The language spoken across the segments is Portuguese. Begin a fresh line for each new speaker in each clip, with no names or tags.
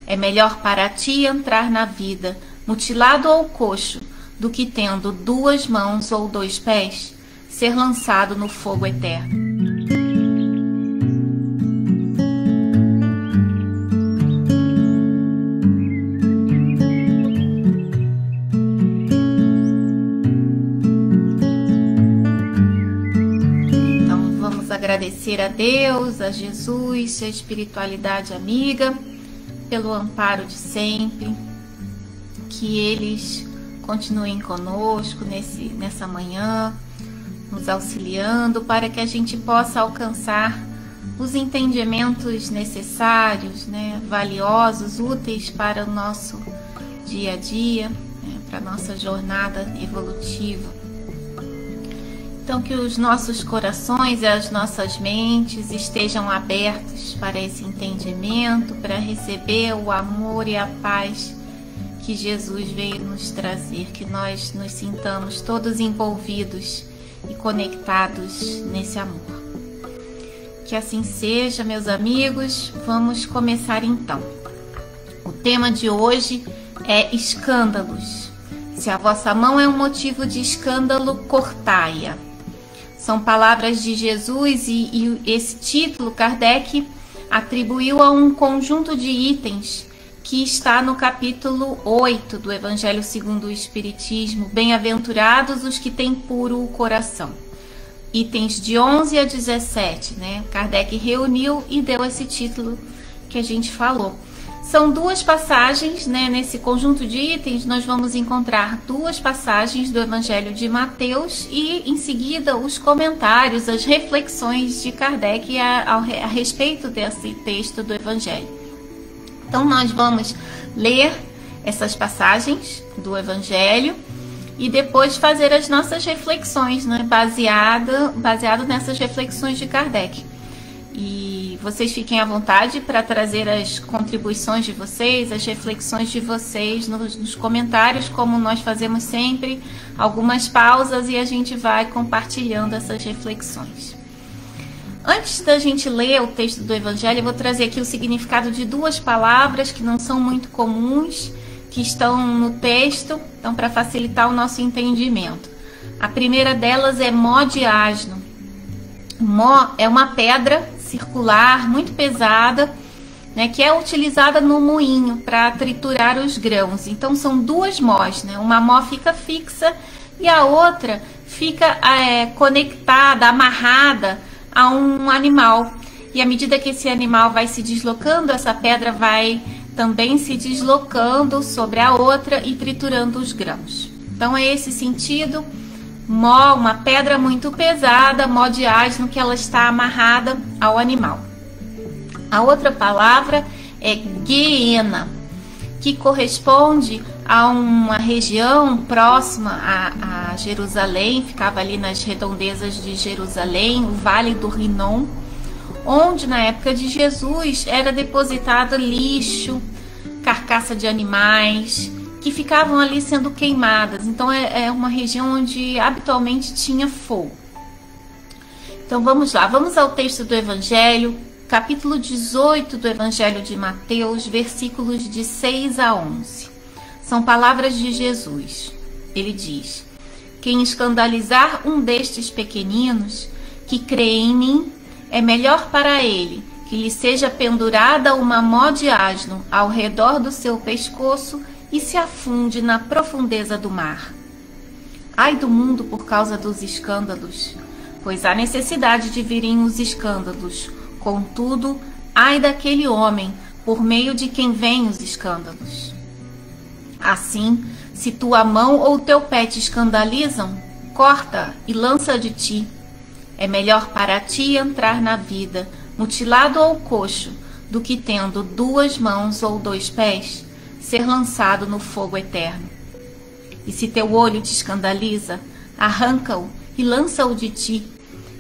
É melhor para ti entrar na vida, mutilado ou coxo, do que tendo 2 mãos ou 2 pés, ser lançado no fogo eterno. Então vamos agradecer a Deus, a Jesus, a espiritualidade amiga, pelo amparo de sempre, que eles continuem conosco nessa manhã, nos auxiliando para que a gente possa alcançar os entendimentos necessários, valiosos, úteis para o nosso dia a dia, para a nossa jornada evolutiva. Então, que os nossos corações e as nossas mentes estejam abertos para esse entendimento, para receber o amor e a paz que Jesus veio nos trazer, que nós nos sintamos todos envolvidos e conectados nesse amor. Que assim seja, meus amigos. Vamos começar então. O tema de hoje é escândalos. Se a vossa mão é um motivo de escândalo, cortai-a. São palavras de Jesus e esse título Kardec atribuiu a um conjunto de itens que está no capítulo 8 do Evangelho segundo o Espiritismo, Bem-aventurados os que têm puro o coração. Itens de 11 a 17, Kardec reuniu e deu esse título que a gente falou. São 2 passagens, nesse conjunto de itens nós vamos encontrar 2 passagens do Evangelho de Mateus e em seguida os comentários, as reflexões de Kardec a respeito desse texto do Evangelho. Então nós vamos ler essas passagens do Evangelho e depois fazer as nossas reflexões, baseado nessas reflexões de Kardec. E vocês fiquem à vontade para trazer as contribuições de vocês, as reflexões de vocês nos comentários, como nós fazemos sempre, algumas pausas e a gente vai compartilhando essas reflexões. Antes da gente ler o texto do Evangelho, eu vou trazer aqui o significado de 2 palavras que não são muito comuns, que estão no texto, então para facilitar o nosso entendimento. A primeira delas é mó de asno. Mó é uma pedra circular, muito pesada, que é utilizada no moinho para triturar os grãos. Então são 2 mós, uma mó fica fixa e a outra fica conectada, amarrada a um animal. E à medida que esse animal vai se deslocando, essa pedra vai também se deslocando sobre a outra e triturando os grãos. Então é esse sentido. Mó, uma pedra muito pesada, mó de asno, que ela está amarrada ao animal. A outra palavra é guiena, que corresponde a uma região próxima a Jerusalém, ficava ali nas redondezas de Jerusalém, o Vale do Rinom, onde na época de Jesus era depositado lixo, carcaça de animais, que ficavam ali sendo queimadas. Então é uma região onde habitualmente tinha fogo. Então vamos lá, vamos ao texto do Evangelho, capítulo 18 do Evangelho de Mateus, versículos de 6 a 11. São palavras de Jesus. Ele diz: quem escandalizar um destes pequeninos que crê em mim, é melhor para ele que lhe seja pendurada uma mó de asno ao redor do seu pescoço e se afunde na profundeza do mar. Ai do mundo por causa dos escândalos, pois há necessidade de virem os escândalos. Contudo, ai daquele homem por meio de quem vêm os escândalos. Assim, se tua mão ou teu pé te escandalizam, corta e lança de ti. É melhor para ti entrar na vida, mutilado ou coxo, do que tendo 2 mãos ou 2 pés, ser lançado no fogo eterno. E se teu olho te escandaliza, arranca-o e lança-o de ti.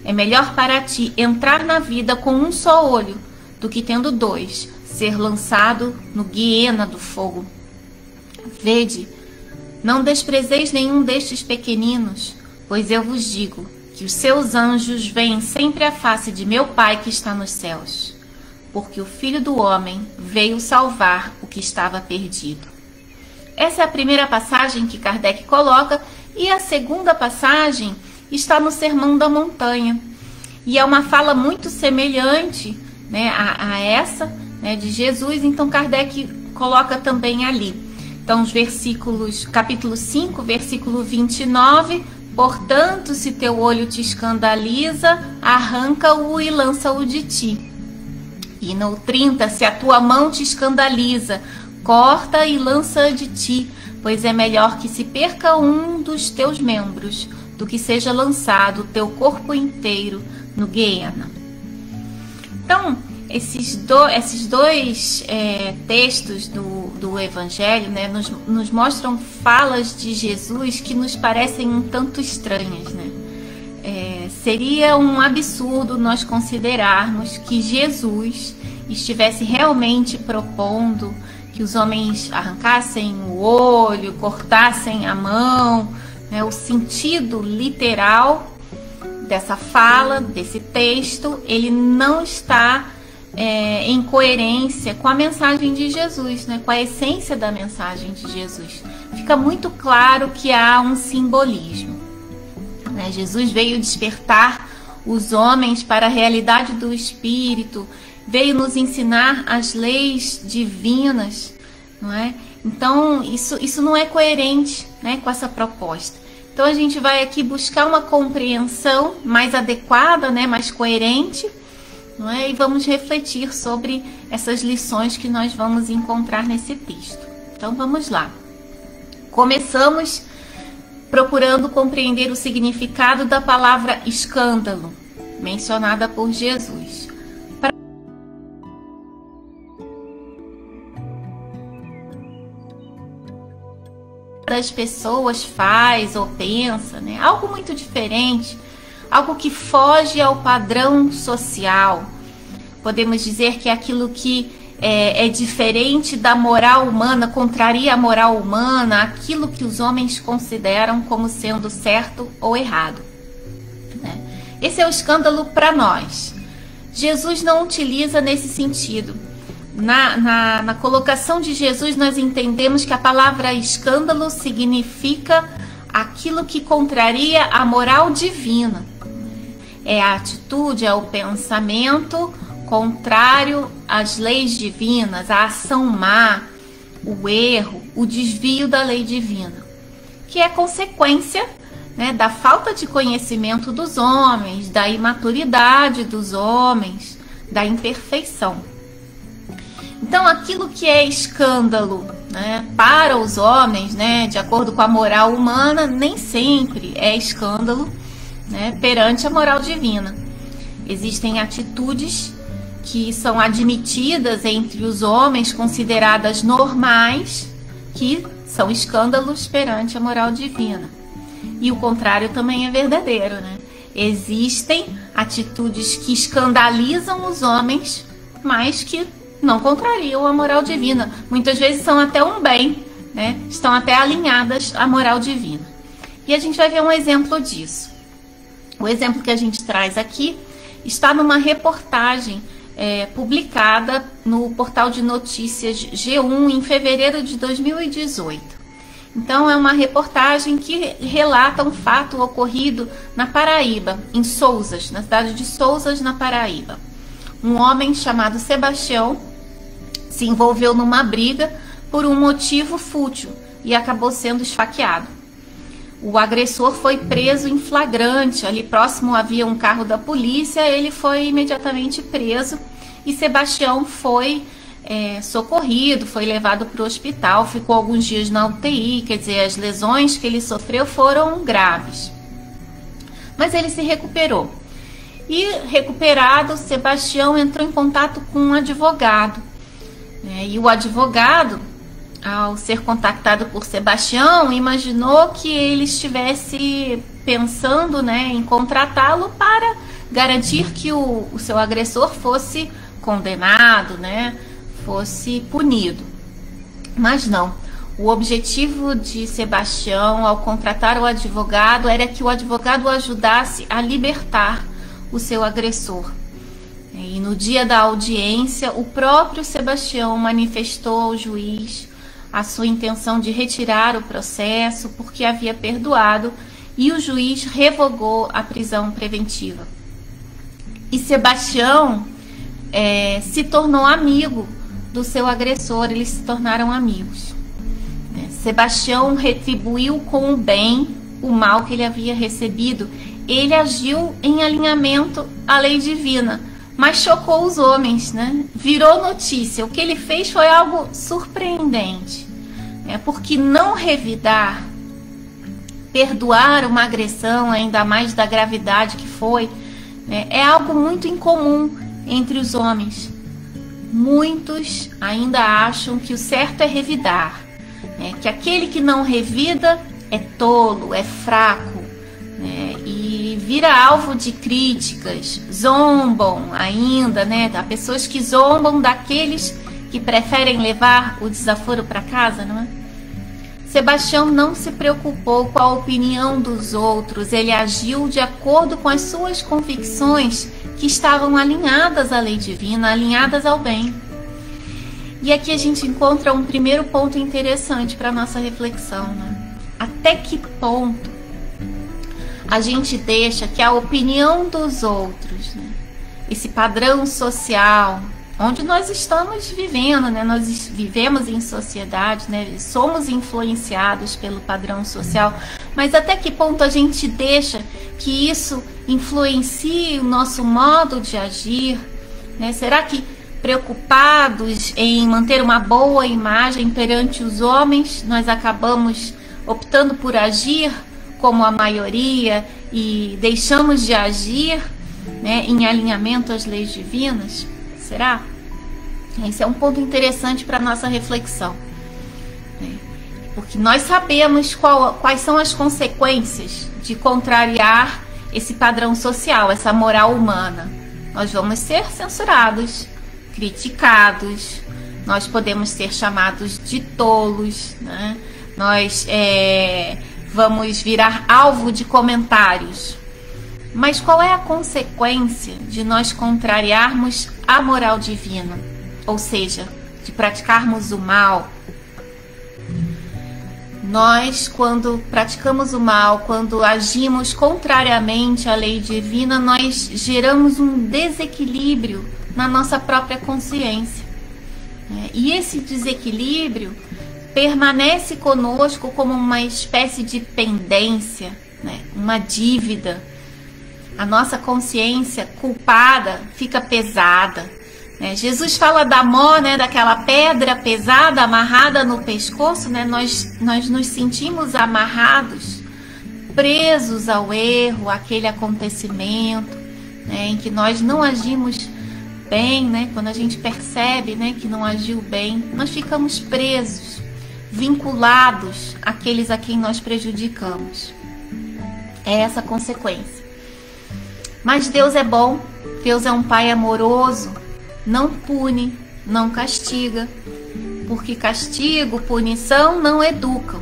É melhor para ti entrar na vida com um só olho, do que tendo 2, ser lançado no guiena do fogo. Vede, não desprezeis nenhum destes pequeninos, pois eu vos digo que os seus anjos veem sempre a face de meu Pai que está nos céus. porque o Filho do Homem veio salvar o que estava perdido. Essa é a primeira passagem que Kardec coloca, e a segunda passagem está no Sermão da Montanha. E é uma fala muito semelhante, né, a essa, né, de Jesus, então Kardec coloca também ali. Então, os versículos, capítulo 5, versículo 29, portanto, se teu olho te escandaliza, arranca-o e lança-o de ti. E no 30, se a tua mão te escandaliza, corta e lança de ti, pois é melhor que se perca um dos teus membros, do que seja lançado o teu corpo inteiro no Guiena. Então, esses dois textos do Evangelho, né, nos mostram falas de Jesus que nos parecem um tanto estranhas, né? Seria um absurdo nós considerarmos que Jesus estivesse realmente propondo que os homens arrancassem o olho, cortassem a mão, né? O sentido literal dessa fala, desse texto, ele não está em coerência com a mensagem de Jesus, né? Com a essência da mensagem de Jesus. Fica muito claro que há um simbolismo, né? Jesus veio despertar os homens para a realidade do Espírito, veio nos ensinar as leis divinas, não é? Então, isso não é coerente, né, com essa proposta. Então, a gente vai aqui buscar uma compreensão mais adequada, né, mais coerente, não é? E vamos refletir sobre essas lições que nós vamos encontrar nesse texto. Então, vamos lá. Começamos procurando compreender o significado da palavra escândalo, mencionada por Jesus. Das pessoas faz ou pensa, né? Algo muito diferente, algo que foge ao padrão social. Podemos dizer que é aquilo que é diferente da moral humana, contraria a moral humana, aquilo que os homens consideram como sendo certo ou errado, né? Esse é o escândalo para nós. Jesus não utiliza nesse sentido. Na colocação de Jesus, nós entendemos que a palavra escândalo significa aquilo que contraria a moral divina. É a atitude, é o pensamento contrário às leis divinas, a ação má, o erro, o desvio da lei divina, que é consequência, né, da falta de conhecimento dos homens, da imaturidade dos homens, da imperfeição. Então, aquilo que é escândalo, né, para os homens, né, de acordo com a moral humana, nem sempre é escândalo, né, perante a moral divina. Existem atitudes que são admitidas entre os homens, consideradas normais, que são escândalos perante a moral divina. E o contrário também é verdadeiro, né? Existem atitudes que escandalizam os homens, mas que não contrariam a moral divina. Muitas vezes são até um bem, né? Estão até alinhadas à moral divina. E a gente vai ver um exemplo disso. O exemplo que a gente traz aqui está numa reportagem publicada no portal de notícias G1 em fevereiro de 2018. Então, é uma reportagem que relata um fato ocorrido na Paraíba, em Sousas, na cidade de Sousas, na Paraíba. Um homem chamado Sebastião se envolveu numa briga por um motivo fútil e acabou sendo esfaqueado. O agressor foi preso em flagrante, ali próximo havia um carro da polícia, ele foi imediatamente preso e Sebastião foi socorrido, foi levado para o hospital, ficou alguns dias na UTI, quer dizer, as lesões que ele sofreu foram graves. Mas ele se recuperou. E recuperado, Sebastião entrou em contato com um advogado. E o advogado, ao ser contactado por Sebastião, imaginou que ele estivesse pensando, né, em contratá-lo para garantir que o seu agressor fosse condenado, né, fosse punido. Mas não. O objetivo de Sebastião, ao contratar o advogado, era que o advogado o ajudasse a libertar o seu agressor. E no dia da audiência, o próprio Sebastião manifestou ao juiz a sua intenção de retirar o processo porque havia perdoado, e o juiz revogou a prisão preventiva. E Sebastião se tornou amigo do seu agressor, eles se tornaram amigos. Sebastião retribuiu com o bem o mal que ele havia recebido. Ele agiu em alinhamento à lei divina, mas chocou os homens, né? Virou notícia. O que ele fez foi algo surpreendente, porque não revidar, perdoar uma agressão, ainda mais da gravidade que foi, é algo muito incomum entre os homens. Muitos ainda acham que o certo é revidar, que aquele que não revida é tolo, é fraco, e vira alvo de críticas, zombam ainda, há pessoas que zombam daqueles que preferem levar o desaforo para casa, não é? Sebastião não se preocupou com a opinião dos outros, ele agiu de acordo com as suas convicções que estavam alinhadas à lei divina, alinhadas ao bem. E aqui a gente encontra um primeiro ponto interessante para a nossa reflexão, né? Até que ponto a gente deixa que a opinião dos outros, esse padrão social, onde nós estamos vivendo, nós vivemos em sociedade, somos influenciados pelo padrão social, mas até que ponto a gente deixa que isso influencie o nosso modo de agir, Será que preocupados em manter uma boa imagem perante os homens, nós acabamos optando por agir como a maioria e deixamos de agir em alinhamento às leis divinas? Será? Esse é um ponto interessante para a nossa reflexão, porque nós sabemos quais são as consequências de contrariar esse padrão social, essa moral humana. Nós vamos ser censurados, criticados, nós podemos ser chamados de tolos, nós vamos virar alvo de comentários. Mas qual é a consequência de nós contrariarmos a moral divina? Ou seja, de praticarmos o mal? Nós, quando praticamos o mal, quando agimos contrariamente à lei divina, nós geramos um desequilíbrio na nossa própria consciência. E esse desequilíbrio permanece conosco como uma espécie de pendência, uma dívida. A nossa consciência culpada fica pesada. Jesus fala da mó, daquela pedra pesada amarrada no pescoço, nós nos sentimos amarrados, presos ao erro, àquele acontecimento, em que nós não agimos bem, quando a gente percebe que não agiu bem, nós ficamos presos, vinculados àqueles a quem nós prejudicamos. É essa a consequência. Mas Deus é bom, Deus é um Pai amoroso, não pune, não castiga, porque castigo, punição não educam.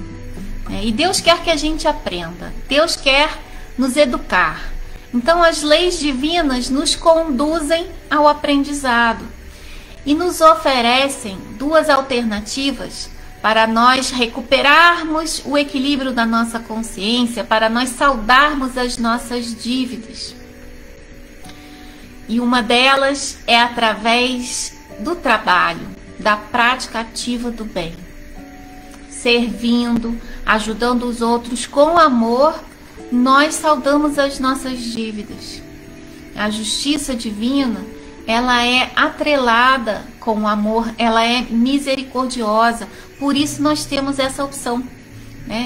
E Deus quer que a gente aprenda, Deus quer nos educar. Então as leis divinas nos conduzem ao aprendizado e nos oferecem duas alternativas para nós recuperarmos o equilíbrio da nossa consciência, para nós saldarmos as nossas dívidas. E uma delas é através do trabalho, da prática ativa do bem. Servindo, ajudando os outros com amor, nós saldamos as nossas dívidas. A justiça divina, ela é atrelada com o amor, ela é misericordiosa. Por isso nós temos essa opção,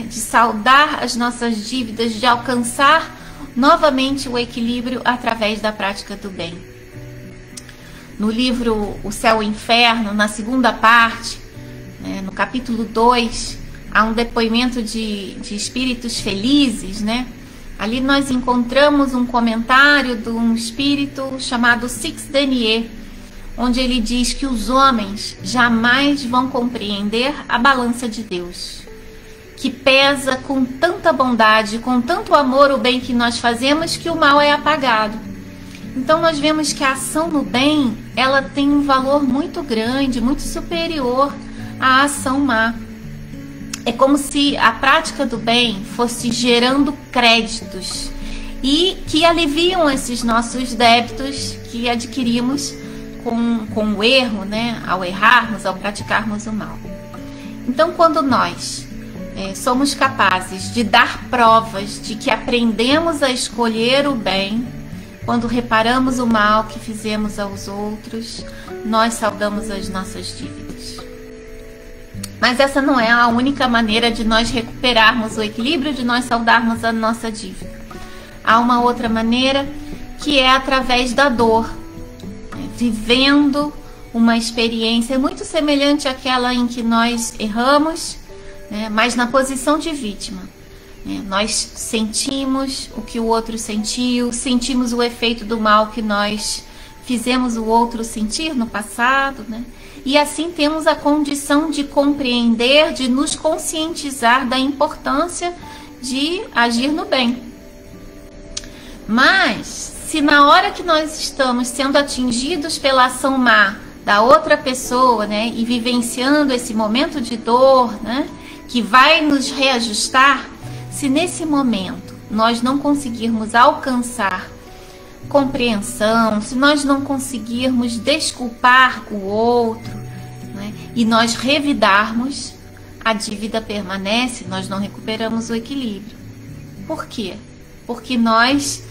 de saldar as nossas dívidas, de alcançar novamente o equilíbrio através da prática do bem. No livro O Céu e o Inferno, na segunda parte, no capítulo 2, há um depoimento de espíritos felizes, Ali nós encontramos um comentário de um espírito chamado Six Denier, onde ele diz que os homens jamais vão compreender a balança de Deus, que pesa com tanta bondade, com tanto amor o bem que nós fazemos, que o mal é apagado. Então nós vemos que a ação no bem, ela tem um valor muito grande, muito superior à ação má. É como se a prática do bem fosse gerando créditos e que aliviam esses nossos débitos que adquirimos com o erro, né? Ao errarmos, ao praticarmos o mal. Então, quando nós somos capazes de dar provas de que aprendemos a escolher o bem, quando reparamos o mal que fizemos aos outros, nós saldamos as nossas dívidas. Mas essa não é a única maneira de nós recuperarmos o equilíbrio, de nós saldarmos a nossa dívida. Há uma outra maneira, que é através da dor, vivendo uma experiência muito semelhante àquela em que nós erramos, mas na posição de vítima. Nós sentimos o que o outro sentiu, sentimos o efeito do mal que nós fizemos o outro sentir no passado, e assim temos a condição de compreender, de nos conscientizar da importância de agir no bem. Mas, se na hora que nós estamos sendo atingidos pela ação má da outra pessoa, e vivenciando esse momento de dor, que vai nos reajustar, se nesse momento nós não conseguirmos alcançar compreensão, se nós não conseguirmos desculpar o outro, e nós revidarmos, a dívida permanece, nós não recuperamos o equilíbrio. Por quê? Porque nós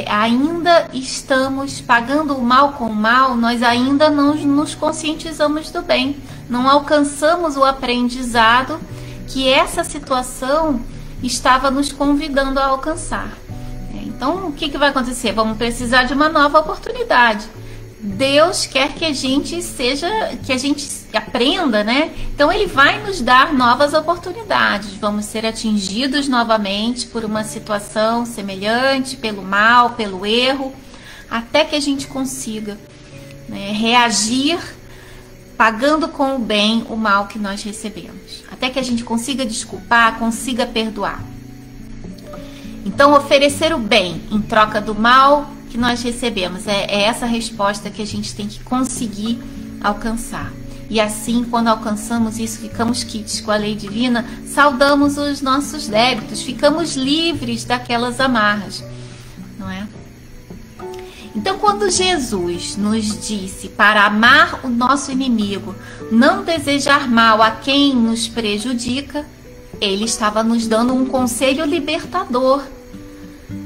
ainda estamos pagando o mal com o mal, nós ainda não nos conscientizamos do bem, não alcançamos o aprendizado que essa situação estava nos convidando a alcançar. Então, o que vai acontecer? Vamos precisar de uma nova oportunidade. Deus quer que a gente aprenda, Então, Ele vai nos dar novas oportunidades. Vamos ser atingidos novamente por uma situação semelhante, pelo mal, pelo erro, até que a gente consiga reagir pagando com o bem o mal que nós recebemos. Até que a gente consiga desculpar, consiga perdoar. Então, oferecer o bem em troca do mal que nós recebemos. É essa resposta que a gente tem que conseguir alcançar. E assim, quando alcançamos isso, ficamos quites com a lei divina, saldamos os nossos débitos, ficamos livres daquelas amarras, não é? Então, quando Jesus nos disse para amar o nosso inimigo, não desejar mal a quem nos prejudica, Ele estava nos dando um conselho libertador.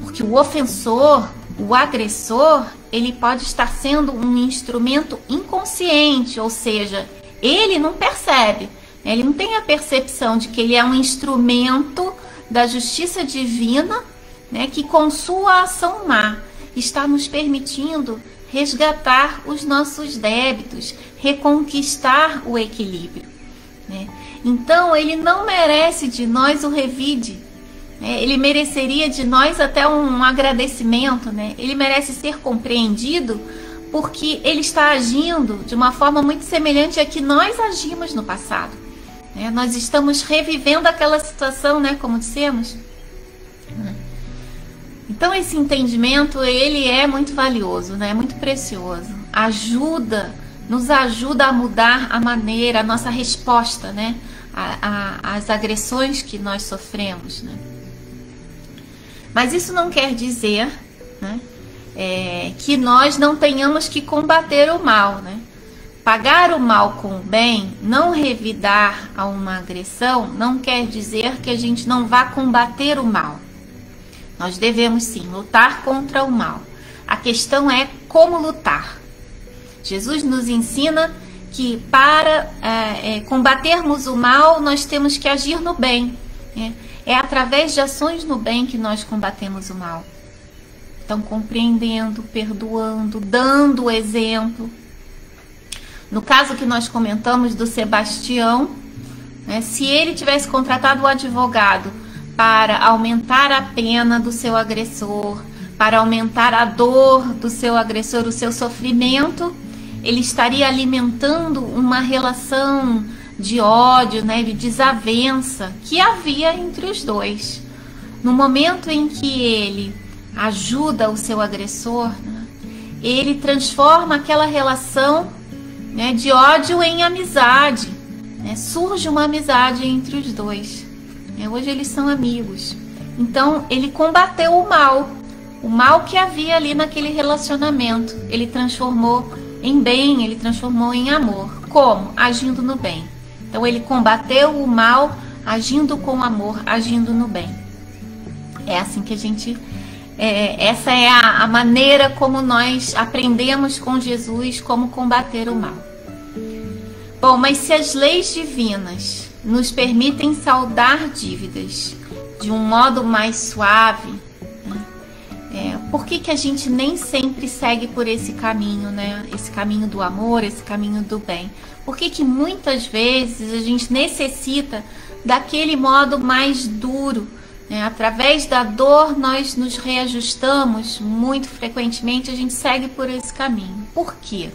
Porque o ofensor, o agressor, ele pode estar sendo um instrumento inconsciente, ou seja, ele não percebe, ele não tem a percepção de que ele é um instrumento da justiça divina, que com sua ação má está nos permitindo resgatar os nossos débitos, reconquistar o equilíbrio. Então, ele não merece de nós o revide. Ele mereceria de nós até um agradecimento, Ele merece ser compreendido porque ele está agindo de uma forma muito semelhante a que nós agimos no passado. Nós estamos revivendo aquela situação, como dissemos. Então, esse entendimento, ele é muito valioso, é muito precioso. Nos ajuda a mudar a maneira, a nossa resposta, às agressões que nós sofremos, Mas isso não quer dizer, que nós não tenhamos que combater o mal, Pagar o mal com o bem, não revidar a uma agressão, não quer dizer que a gente não vá combater o mal. Nós devemos sim lutar contra o mal. A questão é como lutar. Jesus nos ensina que para combatermos o mal, nós temos que agir no bem. É através de ações no bem que nós combatemos o mal. Então, compreendendo, perdoando, dando o exemplo. No caso que nós comentamos do Sebastião, se ele tivesse contratado o advogado para aumentar a pena do seu agressor, para aumentar a dor do seu agressor, o seu sofrimento, ele estaria alimentando uma relação de ódio, de desavença que havia entre os dois. No momento em que ele ajuda o seu agressor, ele transforma aquela relação, né, de ódio em amizade, né? Surge uma amizade entre os dois, né? Hoje eles são amigos. Então ele combateu o mal que havia ali naquele relacionamento. Ele transformou em bem, ele transformou em amor. Como? Agindo no bem. Então ele combateu o mal, agindo com amor, agindo no bem. É assim que a gente... essa é a maneira como nós aprendemos com Jesus como combater o mal. Bom, mas se as leis divinas nos permitem saldar dívidas de um modo mais suave, por que a gente nem sempre segue por esse caminho, né? Esse caminho do amor, esse caminho do bem? Por que muitas vezes a gente necessita daquele modo mais duro, né? Através da dor nós nos reajustamos, muito frequentemente a gente segue por esse caminho. Por quê?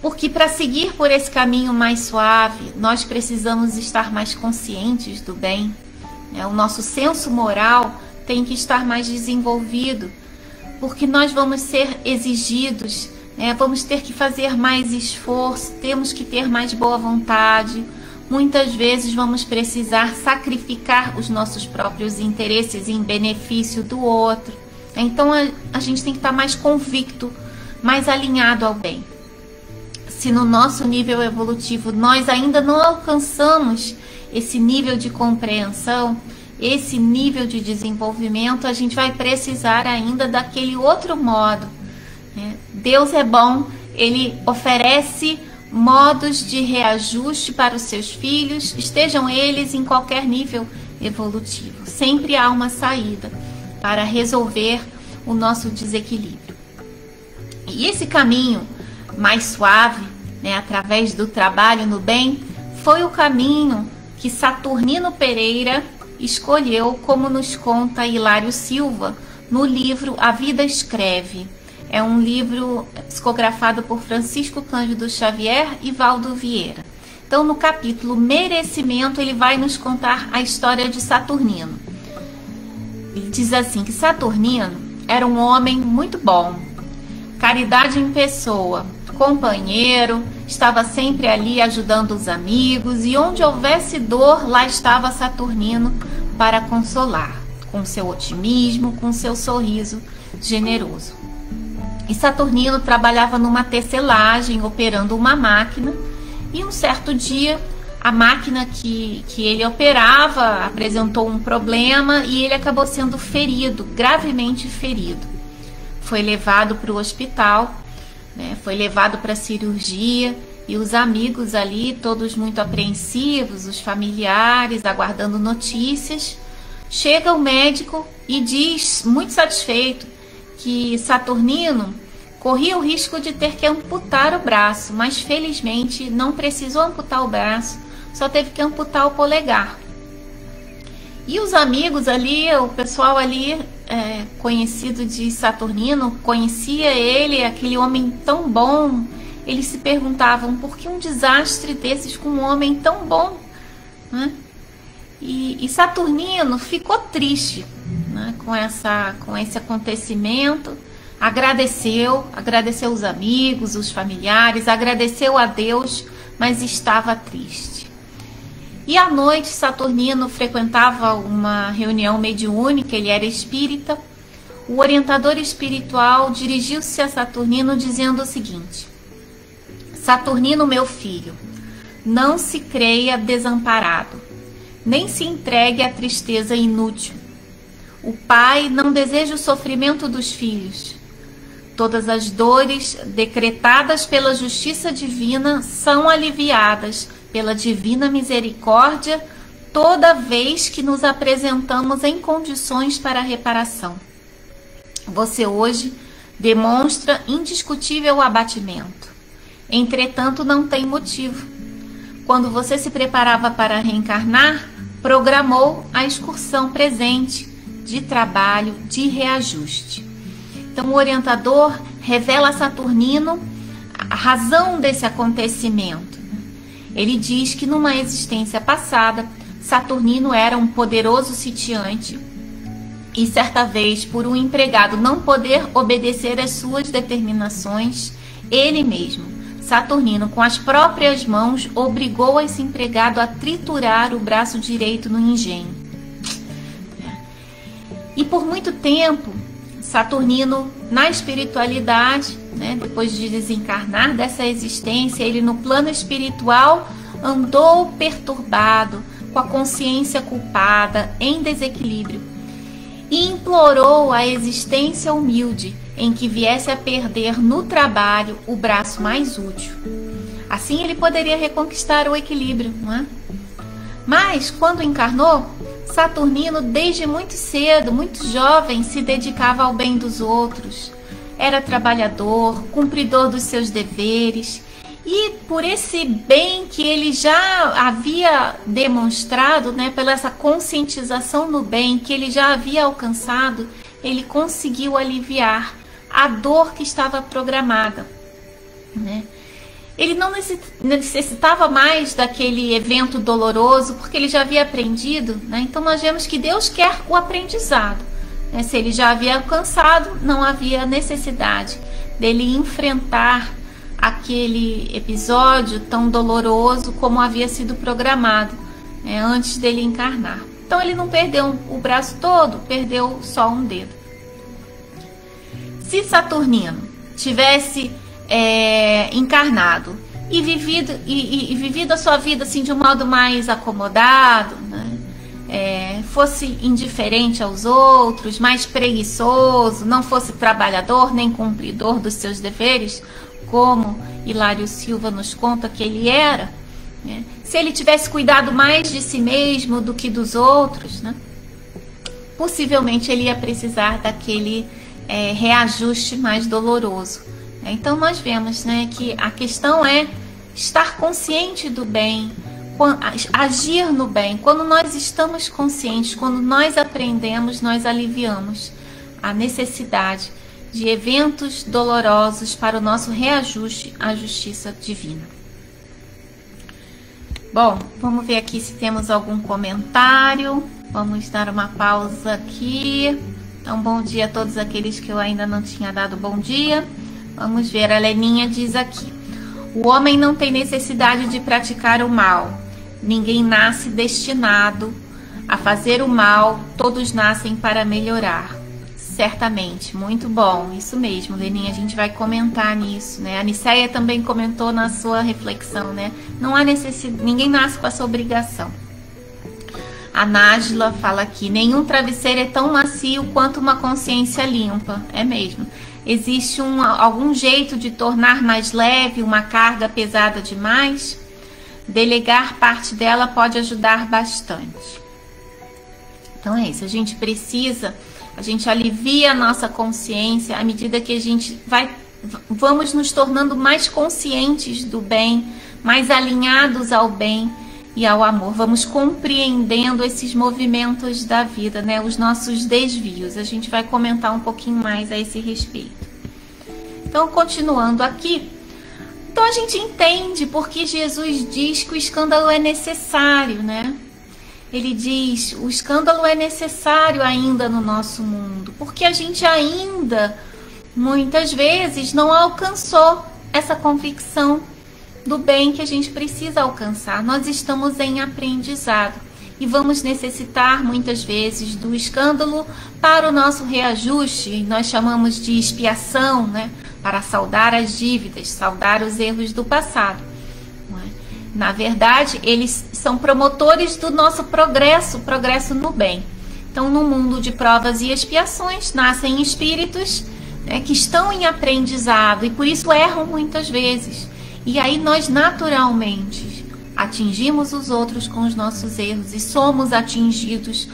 Porque para seguir por esse caminho mais suave, nós precisamos estar mais conscientes do bem, né? O nosso senso moral tem que estar mais desenvolvido, porque nós vamos ser exigidos, né? Vamos ter que fazer mais esforço, temos que ter mais boa vontade. Muitas vezes vamos precisar sacrificar os nossos próprios interesses em benefício do outro. Então a gente tem que estar mais convicto, mais alinhado ao bem. Se no nosso nível evolutivo nós ainda não alcançamos esse nível de compreensão, esse nível de desenvolvimento, a gente vai precisar ainda daquele outro modo, né? Deus é bom, Ele oferece modos de reajuste para os seus filhos, estejam eles em qualquer nível evolutivo. Sempre há uma saída para resolver o nosso desequilíbrio. E esse caminho mais suave, né, através do trabalho no bem, foi o caminho que Saturnino Pereira escolheu, como nos conta Hilário Silva no livro A Vida Escreve. É um livro psicografado por Francisco Cândido Xavier e Valdo Vieira. Então, no capítulo Merecimento, ele vai nos contar a história de Saturnino. Ele diz assim que Saturnino era um homem muito bom, caridade em pessoa, companheiro, estava sempre ali ajudando os amigos, e onde houvesse dor, lá estava Saturnino para consolar, com seu otimismo, com seu sorriso generoso. E Saturnino trabalhava numa tecelagem, operando uma máquina, e um certo dia a máquina que ele operava apresentou um problema e ele acabou sendo ferido, gravemente ferido. Foi levado para o hospital, né, foi levado para a cirurgia, e os amigos ali, todos muito apreensivos, os familiares aguardando notícias. Chega o médico e diz, muito satisfeito, que Saturnino corria o risco de ter que amputar o braço, mas felizmente não precisou amputar o braço, só teve que amputar o polegar. E os amigos ali, o pessoal ali conhecido de Saturnino, conhecia ele, aquele homem tão bom, eles se perguntavam por que um desastre desses com um homem tão bom, né? E Saturnino ficou triste, né, com esse acontecimento, agradeceu os amigos, os familiares, agradeceu a Deus, mas estava triste. E à noite Saturnino frequentava uma reunião mediúnica, ele era espírita. O orientador espiritual dirigiu-se a Saturnino dizendo o seguinte: Saturnino, meu filho, não se creia desamparado, nem se entregue à tristeza inútil. O pai não deseja o sofrimento dos filhos. Todas as dores decretadas pela justiça divina são aliviadas pela divina misericórdia toda vez que nos apresentamos em condições para a reparação. Você hoje demonstra indiscutível abatimento. Entretanto, não tem motivo. Quando você se preparava para reencarnar, programou a excursão presente de trabalho, de reajuste. Então, o orientador revela a Saturnino a razão desse acontecimento. Ele diz que numa existência passada, Saturnino era um poderoso sitiante E certa vez, por um empregado não poder obedecer às suas determinações, ele mesmo, Saturnino, com as próprias mãos, obrigou esse empregado a triturar o braço direito no engenho. E por muito tempo, Saturnino, na espiritualidade, né, depois de desencarnar dessa existência, ele no plano espiritual andou perturbado, com a consciência culpada, em desequilíbrio, e implorou a existência humilde em que viesse a perder no trabalho o braço mais útil. Assim ele poderia reconquistar o equilíbrio, não é? Mas, quando encarnou, Saturnino, desde muito cedo, muito jovem, se dedicava ao bem dos outros. Era trabalhador, cumpridor dos seus deveres. E por esse bem que ele já havia demonstrado, né, pela essa conscientização no bem que ele já havia alcançado, ele conseguiu aliviar a dor que estava programada, né? Ele não necessitava mais daquele evento doloroso, porque ele já havia aprendido, né? Então nós vemos que Deus quer o aprendizado, né? Se ele já havia alcançado, não havia necessidade dele enfrentar aquele episódio tão doloroso como havia sido programado, né, antes dele encarnar. Então ele não perdeu o braço todo, perdeu só um dedo. Se Saturnino tivesse encarnado e vivido a sua vida assim de um modo mais acomodado, né, fosse indiferente aos outros, mais preguiçoso, não fosse trabalhador nem cumpridor dos seus deveres, como Hilário Silva nos conta que ele era, né? Se ele tivesse cuidado mais de si mesmo do que dos outros, né, possivelmente ele ia precisar daquele reajuste mais doloroso. Então nós vemos, né, que a questão é estar consciente do bem, agir no bem. Quando nós estamos conscientes, quando nós aprendemos, nós aliviamos a necessidade de eventos dolorosos para o nosso reajuste à justiça divina. Bom, vamos ver aqui se temos algum comentário. Vamos dar uma pausa aqui. Então, bom dia a todos aqueles que eu ainda não tinha dado bom dia. Vamos ver, a Leninha diz aqui: o homem não tem necessidade de praticar o mal. Ninguém nasce destinado a fazer o mal, todos nascem para melhorar. Certamente, muito bom, isso mesmo, Leninha, a gente vai comentar nisso, né? A Niceia também comentou na sua reflexão, né? Não há necessidade, ninguém nasce com essa obrigação. A Nájila fala aqui: nenhum travesseiro é tão macio quanto uma consciência limpa. É mesmo. Existe algum jeito de tornar mais leve uma carga pesada demais? Delegar parte dela pode ajudar bastante. Então é isso, a gente alivia a nossa consciência à medida que a gente vamos nos tornando mais conscientes do bem, mais alinhados ao bem e ao amor. Vamos compreendendo esses movimentos da vida, né? Os nossos desvios. A gente vai comentar um pouquinho mais a esse respeito. Então, continuando aqui, então a gente entende porque Jesus diz que o escândalo é necessário, né? Ele diz: o escândalo é necessário ainda no nosso mundo, porque a gente ainda, muitas vezes, não alcançou essa convicção do bem que a gente precisa alcançar. Nós estamos em aprendizado e vamos necessitar, muitas vezes, do escândalo para o nosso reajuste. Nós chamamos de expiação, né? Para saldar as dívidas, saldar os erros do passado. Na verdade, eles são promotores do nosso progresso no bem. Então, no mundo de provas e expiações, nascem espíritos, né, que estão em aprendizado e por isso erram muitas vezes. E aí nós naturalmente atingimos os outros com os nossos erros e somos atingidos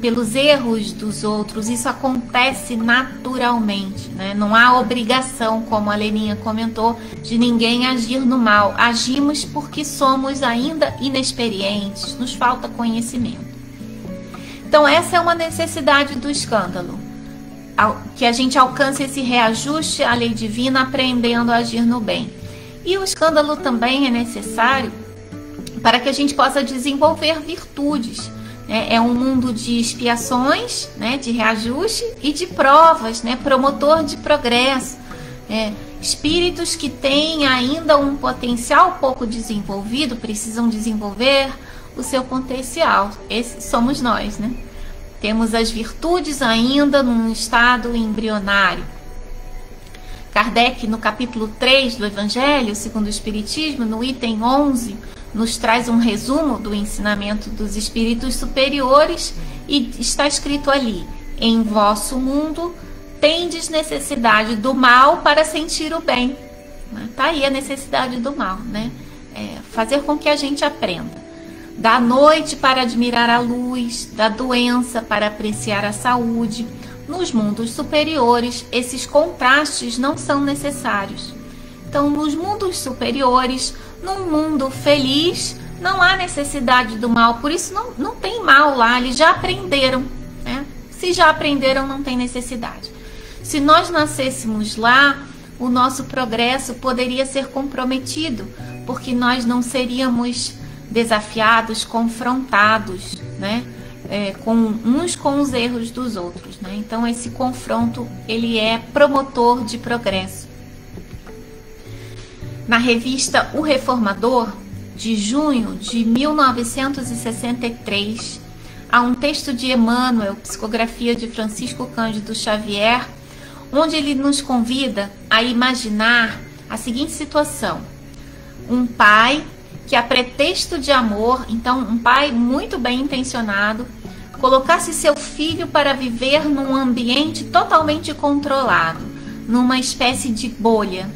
pelos erros dos outros. Isso acontece naturalmente, né? Não há obrigação, como a Leninha comentou, de ninguém agir no mal. Agimos porque somos ainda inexperientes, nos falta conhecimento. Então essa é uma necessidade do escândalo, que a gente alcance esse reajuste à lei divina, aprendendo a agir no bem. E o escândalo também é necessário para que a gente possa desenvolver virtudes. É um mundo de expiações, né, de reajuste e de provas, né, promotor de progresso. Espíritos que têm ainda um potencial pouco desenvolvido, precisam desenvolver o seu potencial. Esses somos nós, né? Temos as virtudes ainda num estado embrionário. Kardec, no capítulo 3 do Evangelho segundo o Espiritismo, no item 11, nos traz um resumo do ensinamento dos espíritos superiores e está escrito ali: em vosso mundo tendes necessidade do mal para sentir o bem. Está aí a necessidade do mal, né? Fazer com que a gente aprenda. Da noite para admirar a luz, da doença para apreciar a saúde. Nos mundos superiores, esses contrastes não são necessários. Então, nos mundos superiores, num mundo feliz, não há necessidade do mal. Por isso, não tem mal lá, eles já aprenderam, né? Se já aprenderam, não tem necessidade. Se nós nascêssemos lá, o nosso progresso poderia ser comprometido, porque nós não seríamos desafiados, confrontados, né? Uns com os erros dos outros, né? Então esse confronto, ele é promotor de progresso. Na revista O Reformador, de junho de 1963, há um texto de Emmanuel, psicografia de Francisco Cândido Xavier, onde ele nos convida a imaginar a seguinte situação: um pai que, a pretexto de amor, então um pai muito bem intencionado, colocasse seu filho para viver num ambiente totalmente controlado, numa espécie de bolha,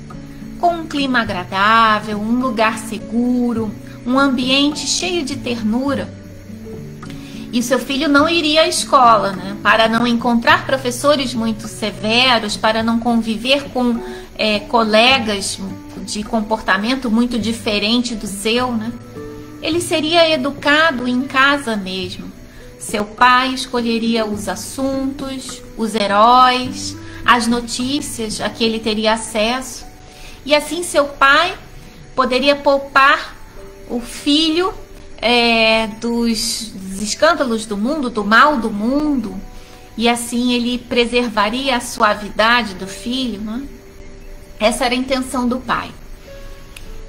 com um clima agradável, um lugar seguro, um ambiente cheio de ternura. E seu filho não iria à escola, né? Para não encontrar professores muito severos, para não conviver com colegas de comportamento muito diferente do seu, né? Ele seria educado em casa mesmo. Seu pai escolheria os assuntos, os heróis, as notícias a que ele teria acesso. E assim seu pai poderia poupar o filho dos escândalos do mundo, do mal do mundo. E assim ele preservaria a suavidade do filho, né? Essa era a intenção do pai.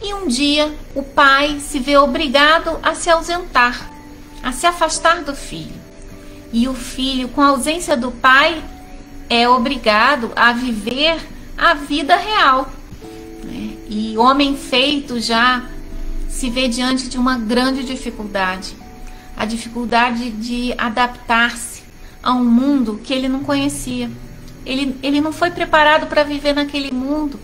E um dia o pai se vê obrigado a se ausentar, a se afastar do filho. E o filho, com a ausência do pai, é obrigado a viver a vida real, né? E homem feito já se vê diante de uma grande dificuldade. A dificuldade de adaptar-se a um mundo que ele não conhecia. Ele não foi preparado para viver naquele mundo.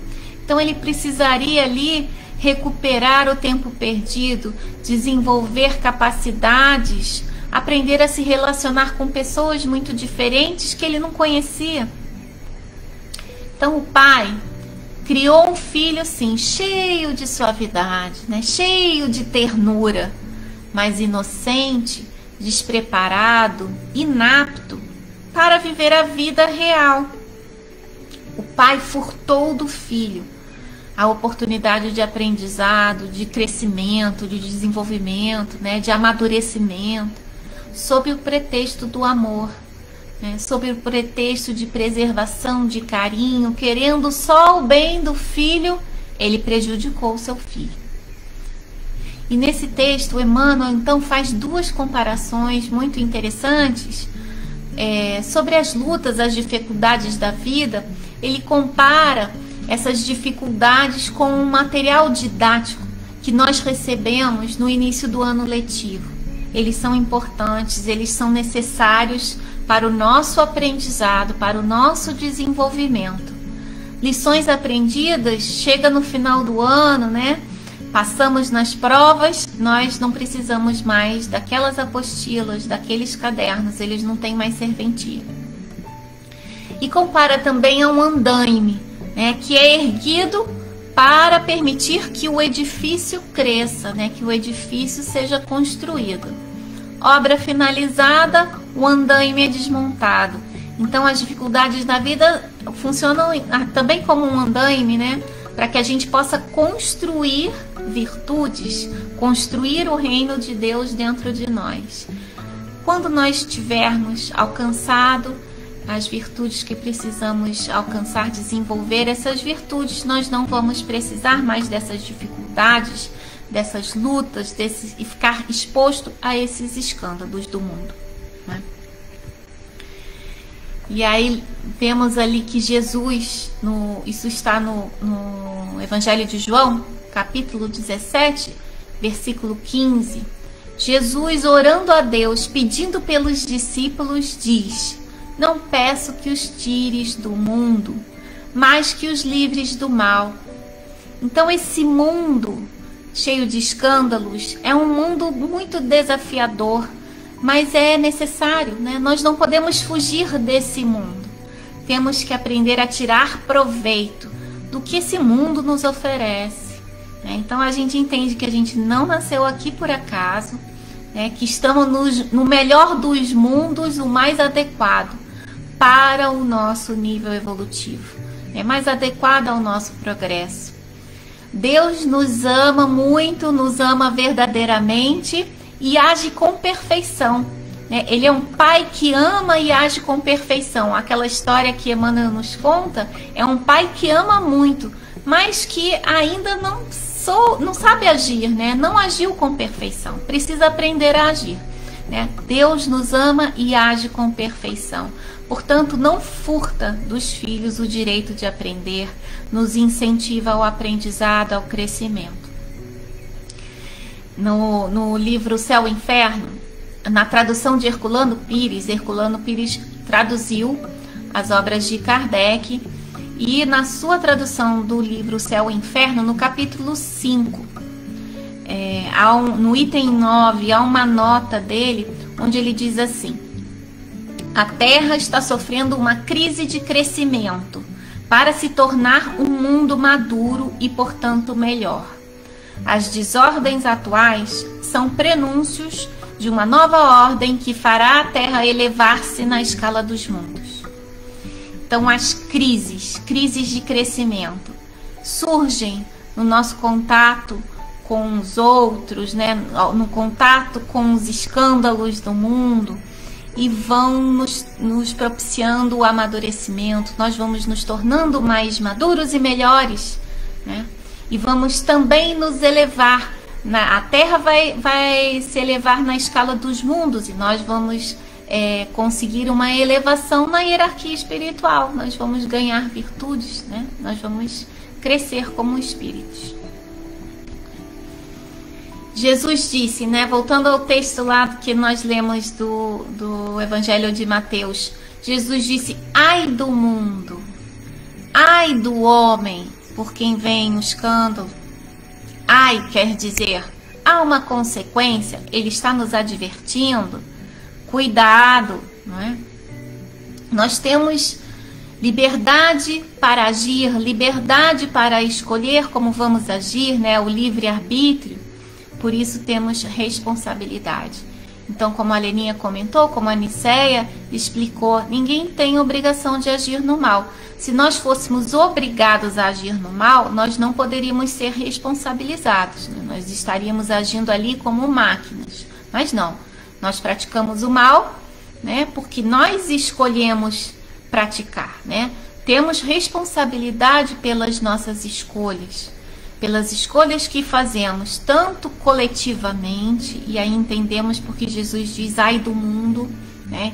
Então ele precisaria ali recuperar o tempo perdido, desenvolver capacidades, aprender a se relacionar com pessoas muito diferentes que ele não conhecia. Então o pai criou um filho assim, cheio de suavidade, né? Cheio de ternura, mas inocente, despreparado, inapto para viver a vida real. O pai furtou do filho a oportunidade de aprendizado, de crescimento, de desenvolvimento, né, de amadurecimento, sob o pretexto do amor, né, sob o pretexto de preservação, de carinho, querendo só o bem do filho, ele prejudicou o seu filho. E nesse texto, Emmanuel então faz duas comparações muito interessantes sobre as lutas, as dificuldades da vida. Ele compara essas dificuldades com um material didático que nós recebemos no início do ano letivo. Eles são importantes, eles são necessários para o nosso aprendizado, para o nosso desenvolvimento. Lições aprendidas, chega no final do ano, né? Passamos nas provas, nós não precisamos mais daquelas apostilas, daqueles cadernos, eles não têm mais serventia. E compara também a um andaime, né, que é erguido para permitir que o edifício cresça, né, que o edifício seja construído. Obra finalizada, o andaime é desmontado. Então as dificuldades da vida funcionam também como um andaime, né, para que a gente possa construir virtudes, construir o reino de Deus dentro de nós. quando nós tivermos alcançado as virtudes que precisamos alcançar, desenvolver essas virtudes, nós não vamos precisar mais dessas dificuldades, dessas lutas, e ficar exposto a esses escândalos do mundo, né? E aí vemos ali que Jesus, isso está no Evangelho de João, capítulo 17, versículo 15. Jesus, orando a Deus, pedindo pelos discípulos, diz: não peço que os tires do mundo, mas que os livres do mal. Então esse mundo cheio de escândalos é um mundo muito desafiador, mas é necessário, né? Nós não podemos fugir desse mundo. Temos que aprender a tirar proveito do que esse mundo nos oferece, né? Então a gente entende que a gente não nasceu aqui por acaso, né? Que estamos no melhor dos mundos, o mais adequado para o nosso nível evolutivo, é mais adequado ao nosso progresso. Deus nos ama muito, nos ama verdadeiramente e age com perfeição, né? Ele é um pai que ama e age com perfeição. Aquela história que Emmanuel nos conta é um pai que ama muito, mas que ainda não sabe agir, né? Não agiu com perfeição, precisa aprender a agir, né? Deus nos ama e age com perfeição. Portanto, não furta dos filhos o direito de aprender, nos incentiva ao aprendizado, ao crescimento. No livro Céu e Inferno, na tradução de Herculano Pires traduziu as obras de Kardec, e na sua tradução do livro Céu e Inferno, no capítulo 5, no item 9, há uma nota dele, onde ele diz assim: a Terra está sofrendo uma crise de crescimento para se tornar um mundo maduro e, portanto, melhor. As desordens atuais são prenúncios de uma nova ordem que fará a Terra elevar-se na escala dos mundos. Então, as crises de crescimento, surgem no nosso contato com os outros, né? No contato com os escândalos do mundo, e vão nos propiciando o amadurecimento. Nós vamos nos tornando mais maduros e melhores, né? E vamos também nos elevar. A Terra vai se elevar na escala dos mundos, e nós vamos conseguir uma elevação na hierarquia espiritual. Nós vamos ganhar virtudes, né? Nós vamos crescer como espíritos. Jesus disse, né, voltando ao texto lá que nós lemos do Evangelho de Mateus, Jesus disse: ai do mundo, ai do homem por quem vem o escândalo. Ai quer dizer, há uma consequência, ele está nos advertindo, cuidado, não é? Nós temos liberdade para agir, liberdade para escolher como vamos agir, né? O livre-arbítrio. Por isso temos responsabilidade. Então, como a Leninha comentou, como a Niceia explicou, ninguém tem obrigação de agir no mal. Se nós fôssemos obrigados a agir no mal, nós não poderíamos ser responsabilizados, né? Nós estaríamos agindo ali como máquinas. Mas não, nós praticamos o mal, né? Porque nós escolhemos praticar, né? Temos responsabilidade pelas nossas escolhas. Pelas escolhas que fazemos, tanto coletivamente, e aí entendemos porque Jesus diz ai do mundo, né?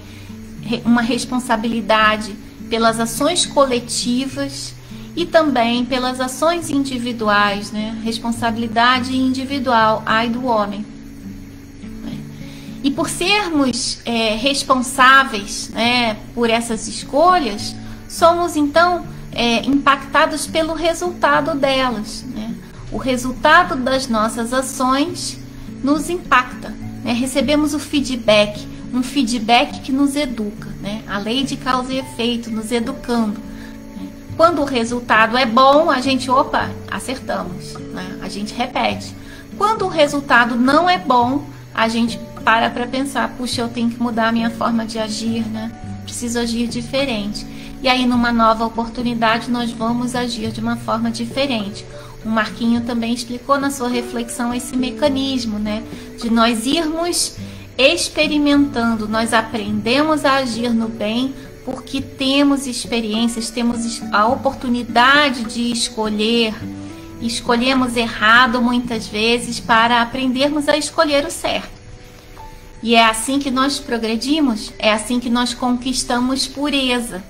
Uma responsabilidade pelas ações coletivas e também pelas ações individuais, né? Responsabilidade individual, ai do homem. E por sermos responsáveis, né, por essas escolhas, somos então impactados pelo resultado delas, né? O resultado das nossas ações nos impacta, né? Recebemos o feedback, um feedback que nos educa, né? A lei de causa e efeito, nos educando, né? Quando o resultado é bom, a gente, acertamos, né? A gente repete. Quando o resultado não é bom, a gente para pensar, puxa, eu tenho que mudar a minha forma de agir, né? Preciso agir diferente. E aí, numa nova oportunidade, nós vamos agir de uma forma diferente. O Marquinho também explicou na sua reflexão esse mecanismo, né? De nós irmos experimentando, nós aprendemos a agir no bem, porque temos experiências, temos a oportunidade de escolher. Escolhemos errado muitas vezes para aprendermos a escolher o certo. E é assim que nós progredimos, é assim que nós conquistamos pureza.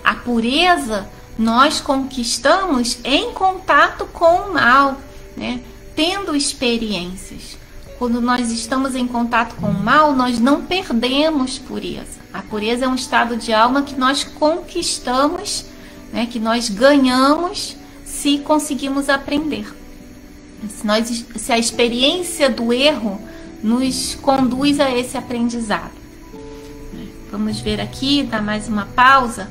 A pureza nós conquistamos em contato com o mal, tendo experiências. Quando nós estamos em contato com o mal, nós não perdemos pureza. A pureza é um estado de alma que nós conquistamos, que nós ganhamos se conseguimos aprender. Se a experiência do erro nos conduz a esse aprendizado. Vamos ver aqui, dar mais uma pausa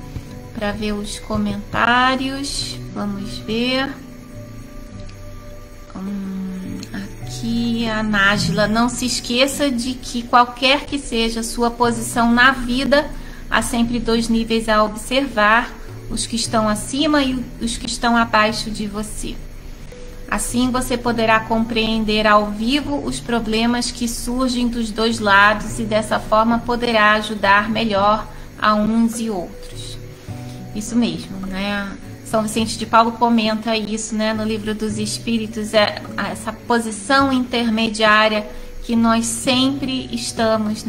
para ver os comentários. Vamos ver. Aqui a Nájila: não se esqueça de que qualquer que seja a sua posição na vida, há sempre 2 níveis a observar, os que estão acima e os que estão abaixo de você. Assim você poderá compreender ao vivo os problemas que surgem dos 2 lados e dessa forma poderá ajudar melhor a uns e outros. Isso mesmo, São Vicente de Paulo comenta isso, no Livro dos Espíritos, essa posição intermediária que nós sempre estamos,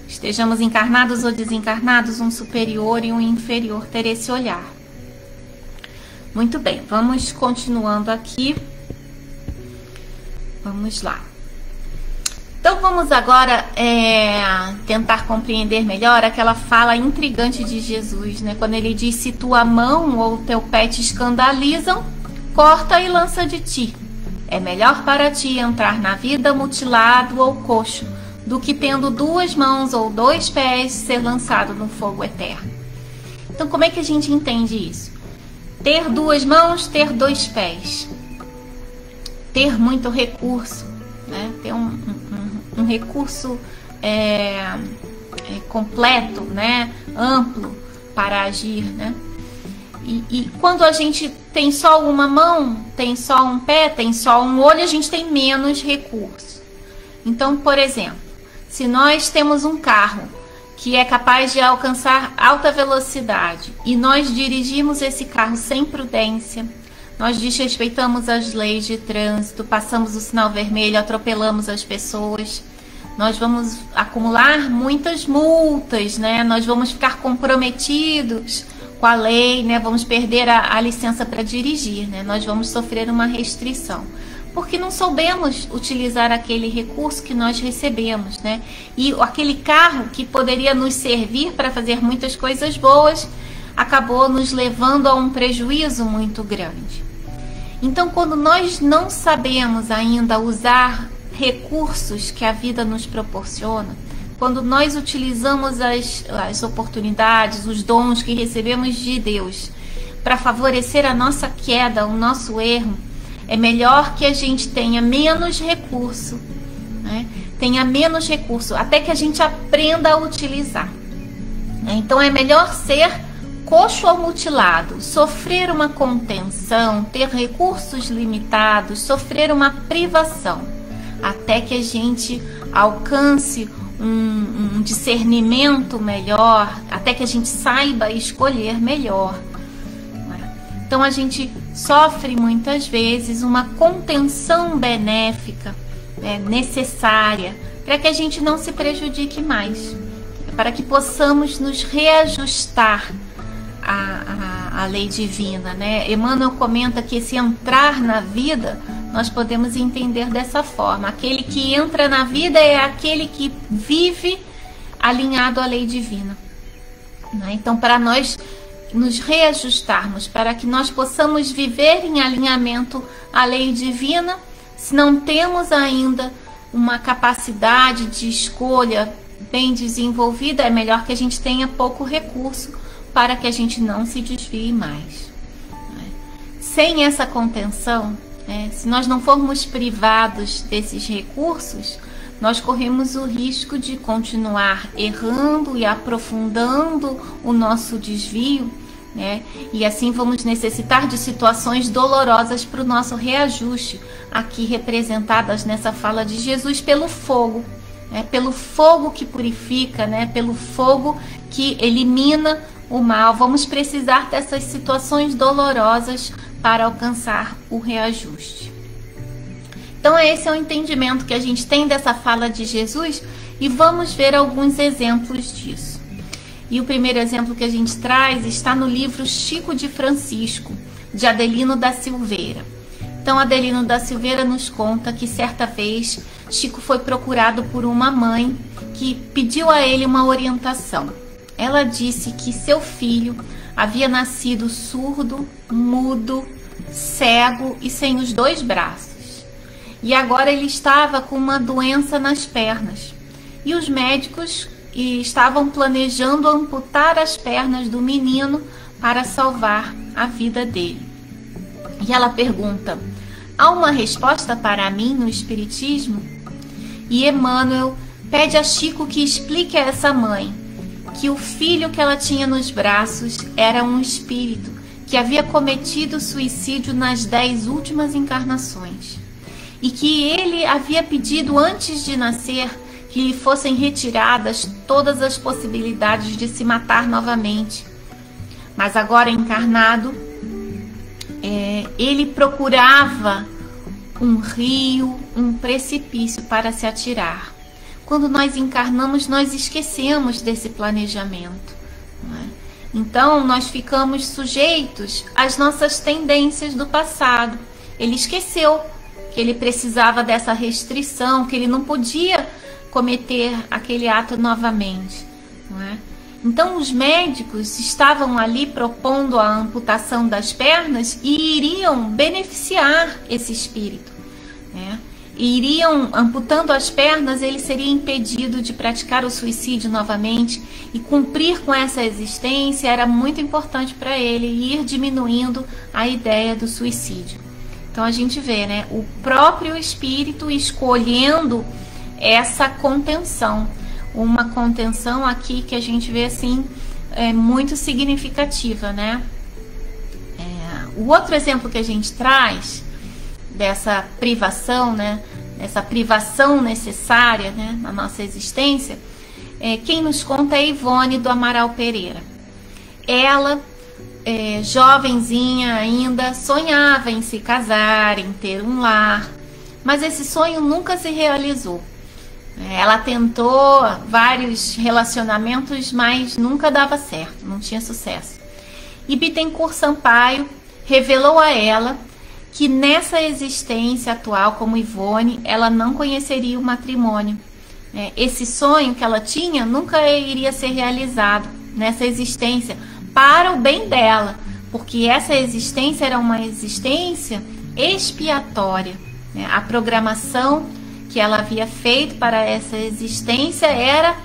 Estejamos encarnados ou desencarnados, um superior e um inferior, ter esse olhar. Muito bem, vamos continuando aqui. Vamos lá. Então vamos agora tentar compreender melhor aquela fala intrigante de Jesus, quando ele diz: se tua mão ou teu pé te escandalizam, corta e lança de ti. É melhor para ti entrar na vida mutilado ou coxo, do que tendo 2 mãos ou 2 pés ser lançado no fogo eterno. Então como é que a gente entende isso? Ter 2 mãos, ter 2 pés. Ter muito recurso, ter um recurso completo, amplo para agir, E quando a gente tem só uma mão, tem só um pé, tem só um olho, a gente tem menos recurso. Então, por exemplo, se nós temos um carro que é capaz de alcançar alta velocidade e nós dirigimos esse carro sem prudência, nós desrespeitamos as leis de trânsito, passamos o sinal vermelho, atropelamos as pessoas, nós vamos acumular muitas multas, Nós vamos ficar comprometidos com a lei, Vamos perder a licença para dirigir, Nós vamos sofrer uma restrição, porque não soubemos utilizar aquele recurso que nós recebemos, E aquele carro que poderia nos servir para fazer muitas coisas boas, acabou nos levando a um prejuízo muito grande. Então, quando nós não sabemos ainda usar recursos que a vida nos proporciona, quando nós utilizamos as oportunidades, os dons que recebemos de Deus para favorecer a nossa queda, o nosso erro, é melhor que a gente tenha menos recurso, tenha menos recurso, até que a gente aprenda a utilizar. Então é melhor ser coxo ou mutilado, sofrer uma contenção, ter recursos limitados, sofrer uma privação, até que a gente alcance um discernimento melhor, até que a gente saiba escolher melhor. Então a gente sofre muitas vezes uma contenção benéfica, necessária, para que a gente não se prejudique mais, para que possamos nos reajustar à lei divina, Emmanuel comenta que esse entrar na vida, nós podemos entender dessa forma: aquele que entra na vida é aquele que vive alinhado à lei divina, Então, para nós nos reajustarmos, para que nós possamos viver em alinhamento à lei divina, se não temos ainda uma capacidade de escolha bem desenvolvida, é melhor que a gente tenha pouco recurso, para que a gente não se desvie mais. Sem essa contenção, se nós não formos privados desses recursos, nós corremos o risco de continuar errando e aprofundando o nosso desvio, e assim vamos necessitar de situações dolorosas para o nosso reajuste, aqui representadas nessa fala de Jesus pelo fogo, pelo fogo que purifica, né, pelo fogo que elimina o mal. Vamos precisar dessas situações dolorosas para alcançar o reajuste. Então esse é o entendimento que a gente tem dessa fala de Jesus e vamos ver alguns exemplos disso. E o primeiro exemplo que a gente traz está no livro Chico de Francisco, de Adelino da Silveira. Então Adelino da Silveira nos conta que certa vez Chico foi procurado por uma mãe que pediu a ele uma orientação. Ela disse que seu filho havia nascido surdo, mudo, cego e sem os 2 braços. E agora ele estava com uma doença nas pernas. E os médicos estavam planejando amputar as pernas do menino para salvar a vida dele. E ela pergunta: há uma resposta para mim no Espiritismo? E Emmanuel pede a Chico que explique a essa mãe que o filho que ela tinha nos braços era um espírito que havia cometido suicídio nas 10 últimas encarnações e que ele havia pedido antes de nascer que lhe fossem retiradas todas as possibilidades de se matar novamente. Mas agora encarnado, ele procurava um rio, um precipício para se atirar. Quando nós encarnamos, nós esquecemos desse planejamento, não é? Então nós ficamos sujeitos às nossas tendências do passado. Ele esqueceu que ele precisava dessa restrição, que ele não podia cometer aquele ato novamente, não é? Então os médicos estavam ali propondo a amputação das pernas e iriam beneficiar esse espírito, né? E iriam amputando as pernas, ele seria impedido de praticar o suicídio novamente, e cumprir com essa existência era muito importante para ele, ir diminuindo a ideia do suicídio. Então a gente vê, né, o próprio espírito escolhendo essa contenção, uma contenção aqui que a gente vê assim muito significativa, né? O outro exemplo que a gente traz dessa privação, né, essa privação necessária, né, na nossa existência, quem nos conta é Ivone do Amaral Pereira. Ela, jovenzinha ainda, sonhava em se casar, em ter um lar, mas esse sonho nunca se realizou. Ela tentou vários relacionamentos, mas nunca dava certo, não tinha sucesso. E Bittencourt Sampaio revelou a ela que nessa existência atual, como Ivone, ela não conheceria o matrimônio. Esse sonho que ela tinha nunca iria ser realizado nessa existência, para o bem dela, porque essa existência era uma existência expiatória, né? A programação que ela havia feito para essa existência era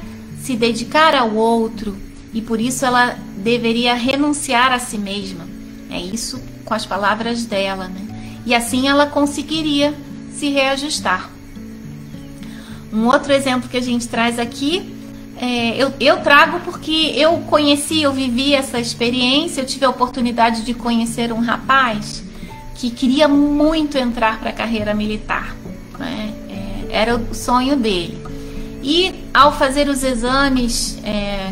se dedicar ao outro, e por isso ela deveria renunciar a si mesma. É isso com as palavras dela, né? E assim ela conseguiria se reajustar. Um outro exemplo que a gente traz aqui, eu trago porque eu conheci, eu vivi essa experiência, eu tive a oportunidade de conhecer um rapaz que queria muito entrar para a carreira militar, né? Era o sonho dele. E ao fazer os exames,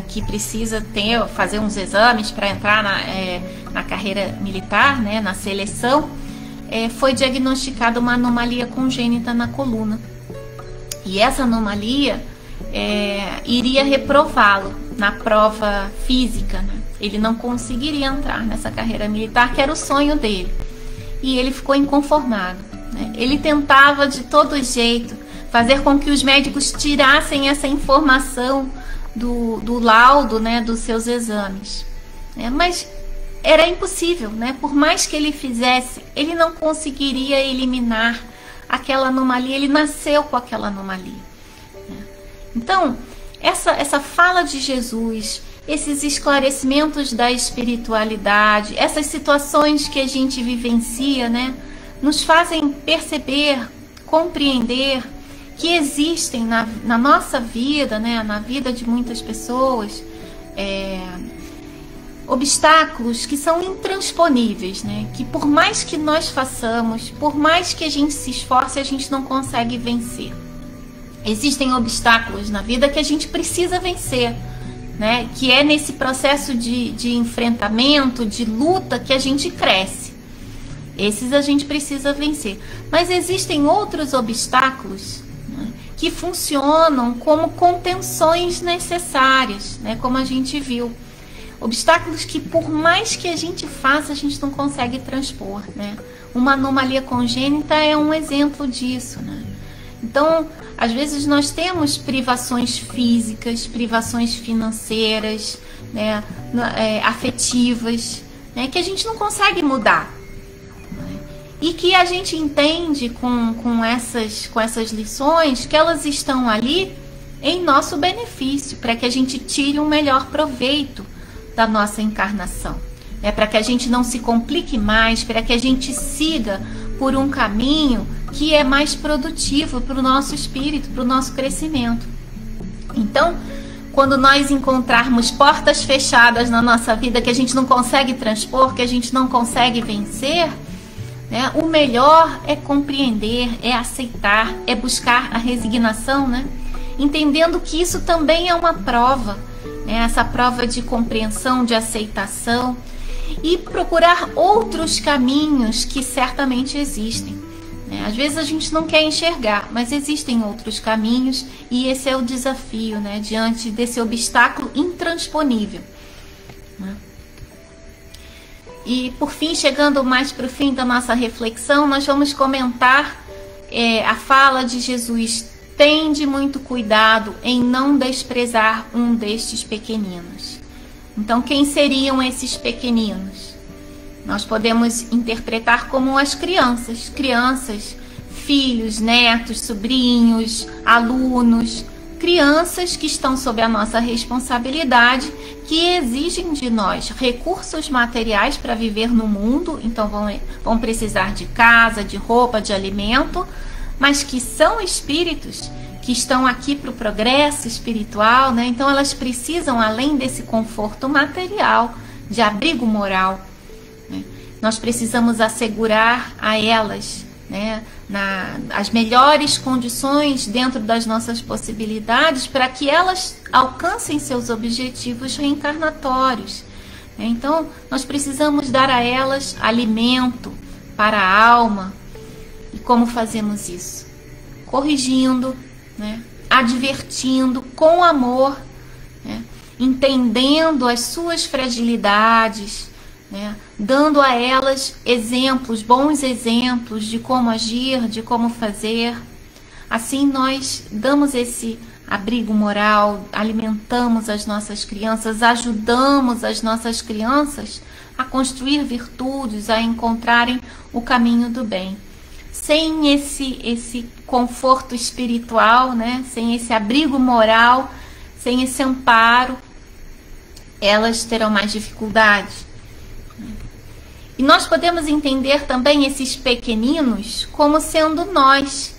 que precisa fazer uns exames para entrar na carreira militar, né, na seleção, foi diagnosticada uma anomalia congênita na coluna. E essa anomalia iria reprová-lo na prova física, né? Ele não conseguiria entrar nessa carreira militar, que era o sonho dele. E ele ficou inconformado, né? Ele tentava de todo jeito fazer com que os médicos tirassem essa informação do laudo, né, dos seus exames, mas era impossível, né? Por mais que ele fizesse, ele não conseguiria eliminar aquela anomalia. Ele nasceu com aquela anomalia, né? Então, essa fala de Jesus, esses esclarecimentos da espiritualidade, essas situações que a gente vivencia, né, nos fazem perceber, compreender que existem na nossa vida, né, na vida de muitas pessoas, obstáculos que são intransponíveis, né, que por mais que nós façamos, por mais que a gente se esforce, a gente não consegue vencer. existem obstáculos na vida que a gente precisa vencer, né? Que é nesse processo de enfrentamento, de luta, que a gente cresce. Esses a gente precisa vencer. Mas existem outros obstáculos, né, que funcionam como contenções necessárias, né, como a gente viu. Obstáculos que, por mais que a gente faça, a gente não consegue transpor, né? Uma anomalia congênita é um exemplo disso, né? Então, às vezes nós temos privações físicas, privações financeiras, né, afetivas, né, que a gente não consegue mudar. Né? E que a gente entende com essas lições que elas estão ali em nosso benefício, para que a gente tire um melhor proveito da nossa encarnação. Né, para que a gente não se complique mais, para que a gente siga por um caminho que é mais produtivo para o nosso espírito, para o nosso crescimento. Então, quando nós encontrarmos portas fechadas na nossa vida que a gente não consegue transpor, que a gente não consegue vencer, né, o melhor é compreender, é aceitar, é buscar a resignação, né, entendendo que isso também é uma prova, né, essa prova de compreensão, de aceitação, e procurar outros caminhos que certamente existem. Às vezes a gente não quer enxergar, mas existem outros caminhos, e esse é o desafio, né, diante desse obstáculo intransponível. Né? E por fim, chegando mais para o fim da nossa reflexão, nós vamos comentar a fala de Jesus: tende muito cuidado em não desprezar um destes pequeninos. Então, quem seriam esses pequeninos? Nós podemos interpretar como as crianças, filhos, netos, sobrinhos, alunos, crianças que estão sob a nossa responsabilidade, que exigem de nós recursos materiais para viver no mundo, então vão precisar de casa, de roupa, de alimento, mas que são espíritos que estão aqui para o progresso espiritual, né? Então elas precisam, além desse conforto material, de abrigo moral, né? Nós precisamos assegurar a elas, né, as melhores condições dentro das nossas possibilidades para que elas alcancem seus objetivos reencarnatórios. Então nós precisamos dar a elas alimento para a alma. E como fazemos isso? Corrigindo, né? Advertindo com amor, né? Entendendo as suas fragilidades, né? Dando a elas exemplos, bons exemplos de como agir, de como fazer. Assim nós damos esse abrigo moral, alimentamos as nossas crianças, ajudamos as nossas crianças a construir virtudes, a encontrarem o caminho do bem. Sem esse conforto espiritual, né? Sem esse abrigo moral, sem esse amparo, elas terão mais dificuldade. E nós podemos entender também esses pequeninos como sendo nós,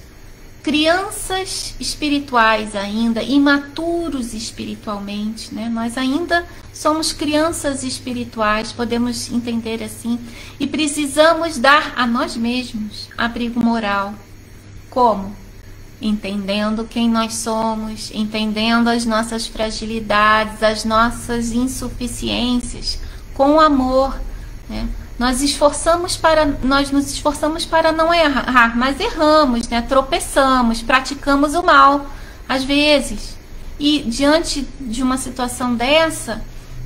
crianças espirituais ainda, imaturos espiritualmente, né? Nós ainda somos crianças espirituais, podemos entender assim, e precisamos dar a nós mesmos abrigo moral. Como? Entendendo quem nós somos, entendendo as nossas fragilidades, as nossas insuficiências, com amor, né? Nós nos esforçamos para não errar, mas erramos, né? Tropeçamos, praticamos o mal, às vezes. E diante de uma situação dessa,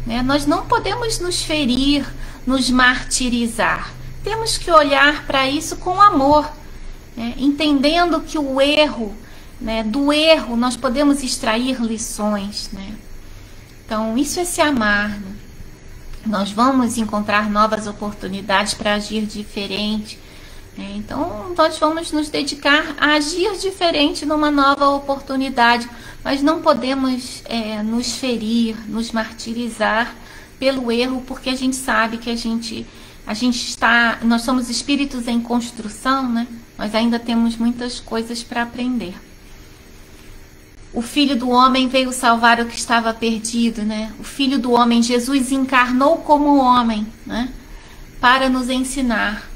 né, nós não podemos nos ferir, nos martirizar. Temos que olhar para isso com amor, né? Entendendo que o erro, né, do erro nós podemos extrair lições, né? Então, isso é se amar, né? Nós vamos encontrar novas oportunidades para agir diferente, né? Então nós vamos nos dedicar a agir diferente numa nova oportunidade, mas não podemos nos ferir, nos martirizar pelo erro, porque a gente sabe que nós somos espíritos em construção, né? Nós ainda temos muitas coisas para aprender. O Filho do Homem veio salvar o que estava perdido, né? O Filho do Homem, Jesus, encarnou como homem, né? Para nos ensinar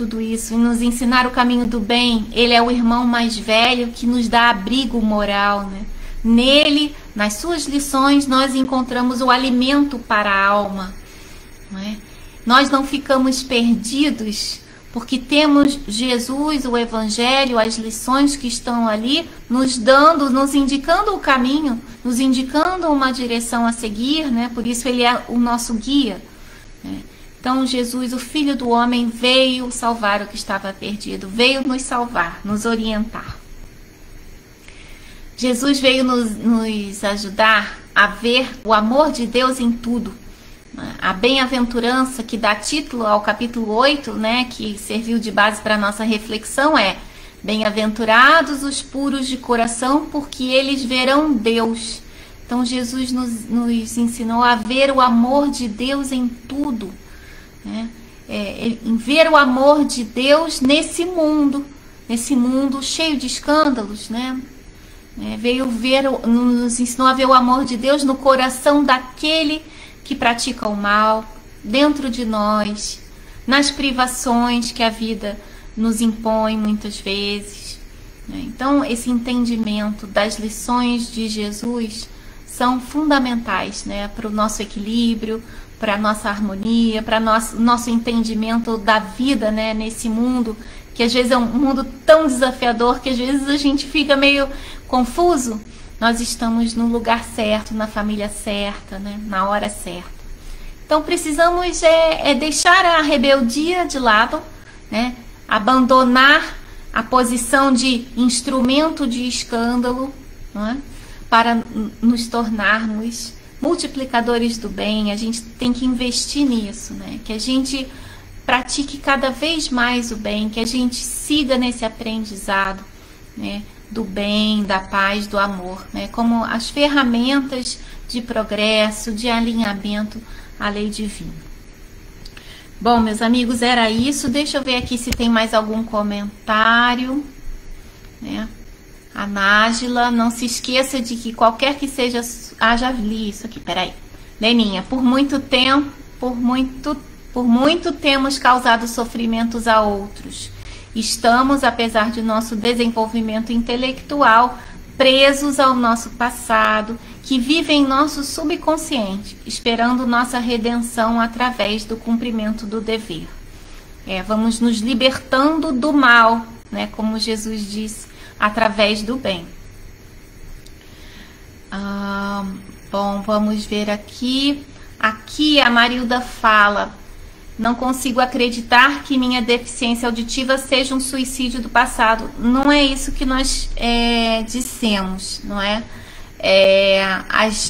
tudo isso e nos ensinar o caminho do bem. Ele é o irmão mais velho que nos dá abrigo moral, né? Nele, nas suas lições, nós encontramos o alimento para a alma, não é? Nós não ficamos perdidos porque temos Jesus, o Evangelho, as lições que estão ali, nos dando, nos indicando o caminho, nos indicando uma direção a seguir, né? Por isso ele é o nosso guia, né? Então Jesus, o Filho do Homem, veio salvar o que estava perdido, veio nos salvar, nos orientar. Jesus veio nos ajudar a ver o amor de Deus em tudo. A bem-aventurança que dá título ao capítulo 8, né, que serviu de base para a nossa reflexão, é: bem-aventurados os puros de coração, porque eles verão Deus. Então Jesus nos ensinou a ver o amor de Deus em tudo, né? Em ver o amor de Deus nesse mundo cheio de escândalos, né? Nos ensinou a ver o amor de Deus no coração daquele que pratica o mal, dentro de nós, nas privações que a vida nos impõe muitas vezes, né? Então, esse entendimento das lições de Jesus são fundamentais, né, para o nosso equilíbrio, para a nossa harmonia, para nosso entendimento da vida, né, nesse mundo, que às vezes é um mundo tão desafiador, que às vezes a gente fica meio confuso. Nós estamos no lugar certo, na família certa, né? Na hora certa. Então precisamos deixar a rebeldia de lado, né? Abandonar a posição de instrumento de escândalo, não é? Para nos tornarmos multiplicadores do bem. A gente tem que investir nisso, né? Que a gente pratique cada vez mais o bem, que a gente siga nesse aprendizado, né? Do bem, da paz, do amor, né? Como as ferramentas de progresso, de alinhamento à lei divina. Bom, meus amigos, era isso. Deixa eu ver aqui se tem mais algum comentário, né? A Nájila, não se esqueça de que qualquer que seja... Ah, já li isso aqui, peraí. Leninha, por muito temos causado sofrimentos a outros. Estamos, apesar de nosso desenvolvimento intelectual, presos ao nosso passado, que vive em nosso subconsciente, esperando nossa redenção através do cumprimento do dever. Vamos nos libertando do mal, né, como Jesus disse, através do bem. Bom, vamos ver aqui. Aqui a Marilda fala: não consigo acreditar que minha deficiência auditiva seja um suicídio do passado. Não é isso que nós dissemos, não é?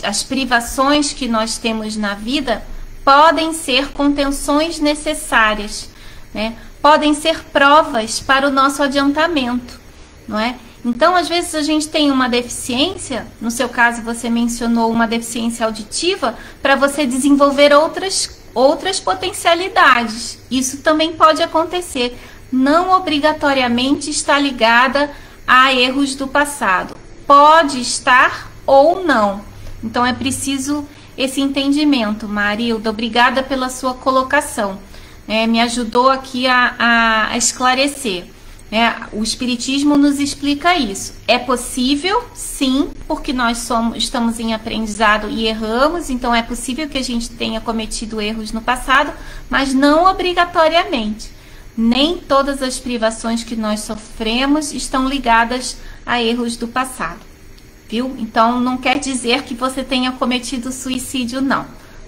As privações que nós temos na vida podem ser contenções necessárias, né? Podem ser provas para o nosso adiantamento, não é? Então, às vezes a gente tem uma deficiência, no seu caso você mencionou uma deficiência auditiva, para você desenvolver outras potencialidades. Isso também pode acontecer. Não obrigatoriamente está ligada a erros do passado. Pode estar ou não. Então é preciso esse entendimento. Marilda, obrigada pela sua colocação. Me ajudou aqui a esclarecer. O Espiritismo nos explica isso. É possível, sim, porque nós estamos em aprendizado e erramos, então é possível que a gente tenha cometido erros no passado, mas não obrigatoriamente. Nem todas as privações que nós sofremos estão ligadas a erros do passado, viu? Então não quer dizer que você tenha cometido suicídio, não,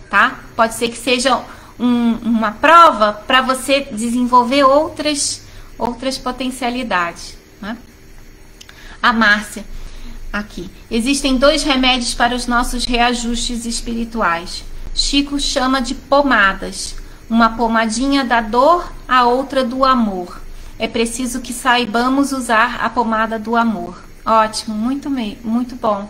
tá? Pode ser que seja uma prova para você desenvolver outras potencialidades, né? A Márcia, aqui. Existem 2 remédios para os nossos reajustes espirituais. Chico chama de pomadas. Uma pomadinha da dor, a outra do amor. É preciso que saibamos usar a pomada do amor. Ótimo, muito bom.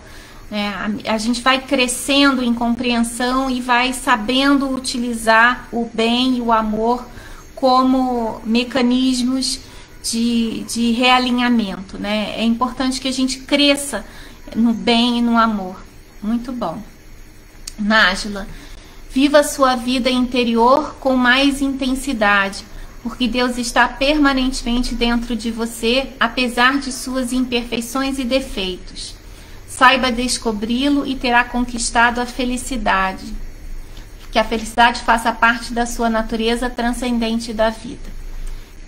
A gente vai crescendo em compreensão e vai sabendo utilizar o bem e o amor como mecanismos de realinhamento, né? É importante que a gente cresça no bem e no amor. Muito bom. Nájila, viva a sua vida interior com mais intensidade. porque Deus está permanentemente dentro de você, apesar de suas imperfeições e defeitos. Saiba descobri-lo e terá conquistado a felicidade. Que a felicidade faça parte da sua natureza transcendente da vida.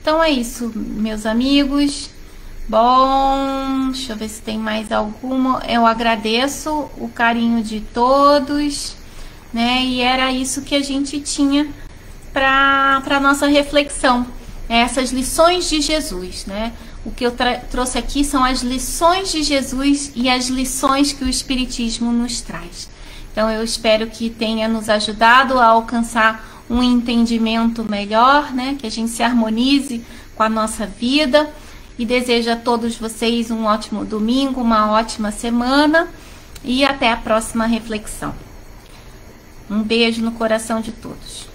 Então é isso, meus amigos. Bom, deixa eu ver se tem mais alguma. Eu agradeço o carinho de todos, né? E era isso que a gente tinha para nossa reflexão, essas lições de Jesus, né? O que eu trouxe aqui são as lições de Jesus e as lições que o Espiritismo nos traz. Então eu espero que tenha nos ajudado a alcançar um entendimento melhor, né? Que a gente se harmonize com a nossa vida, e desejo a todos vocês um ótimo domingo, uma ótima semana e até a próxima reflexão. Um beijo no coração de todos.